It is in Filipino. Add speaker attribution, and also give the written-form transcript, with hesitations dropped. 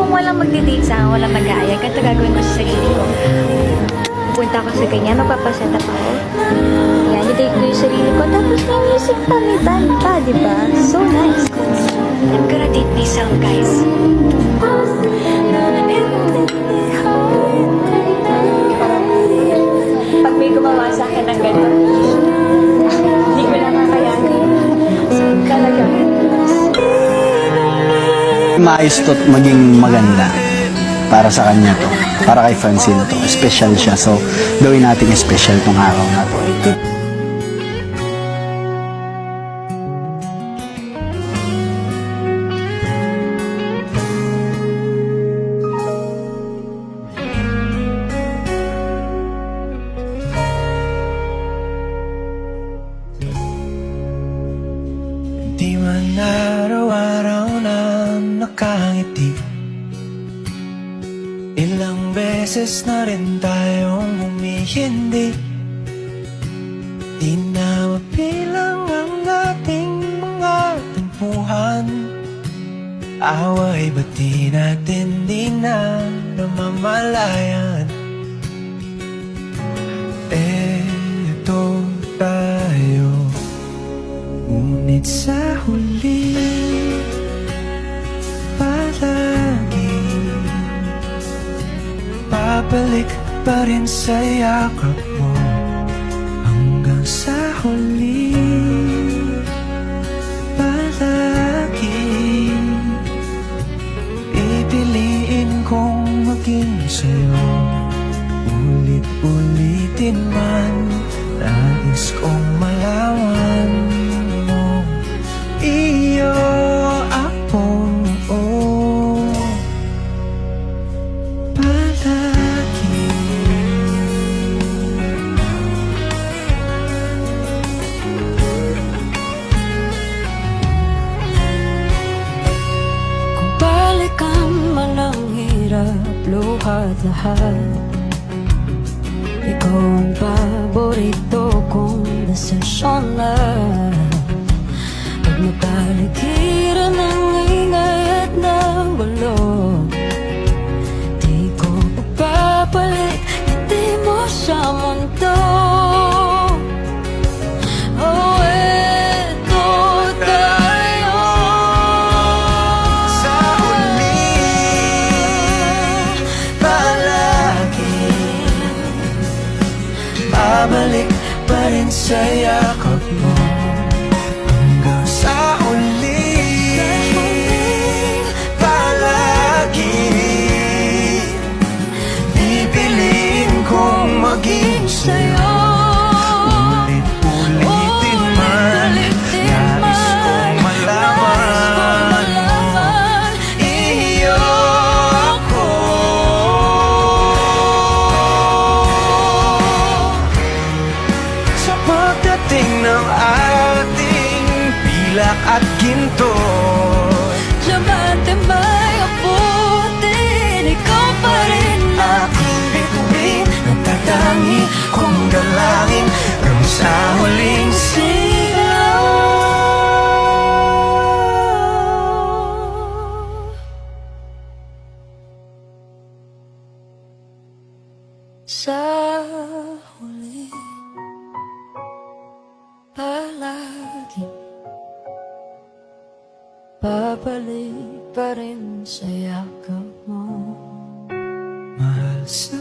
Speaker 1: kung walang magdi-date sa akin, walang mag-aaya, ganito gagawin ko sa sarili ko. Punta ako sa ganyan, magpapaset up ako. Yan, i-date ko yung sarili ko. Tapos may music pa, may band pa, di ba? So nice. I'm gonna date myself, guys. Pag may gumawa sa akin ng gano'n, hindi ko lang kakayanin. Talaga.
Speaker 2: Maayos to't maging maganda para sa kanya to, para kay Francine to. Special siya, so gawin natin special tong araw na to.
Speaker 3: Di man araw-araw na nakangiti, ilang beses na rin tayong humihindi. Di na mapilang ang ating mga tampuhan. Away ba't di natin di na namamalayan? Eto tayo, ngunit sa huli palagi babalik pa rin sa yakap mo. Hanggang sa huli palagi pipiliin kong maging sa'yo. Ulit-ulitin man, nais kong malaman mo, iyo ako, palagi.
Speaker 4: Kung balikan man ang hirap, luhat lahat, ikaw ang paborito kong desisyon na. Pag napaligiran ng ingay at ng gulo, di ko papapalit, hindi mo sa mundo. Oh, eto tayo.
Speaker 3: Sa huli palagi babalik pa rin sa yakap mo. Hanggang sa huli palagi pipiliin kong maging sa'yo. Ulit-ulitin man, nais kong malaman mo, iyo ako. Sa pagdating ng ating pilak at ginto,
Speaker 4: Diamante may abutin, ikaw pa rin
Speaker 3: aking bituin, nagtatangi kong dalangin hanggang sa huling sigaw.
Speaker 4: sa huli palagi babalik pa rin sa yakap mo.
Speaker 3: Mahal sa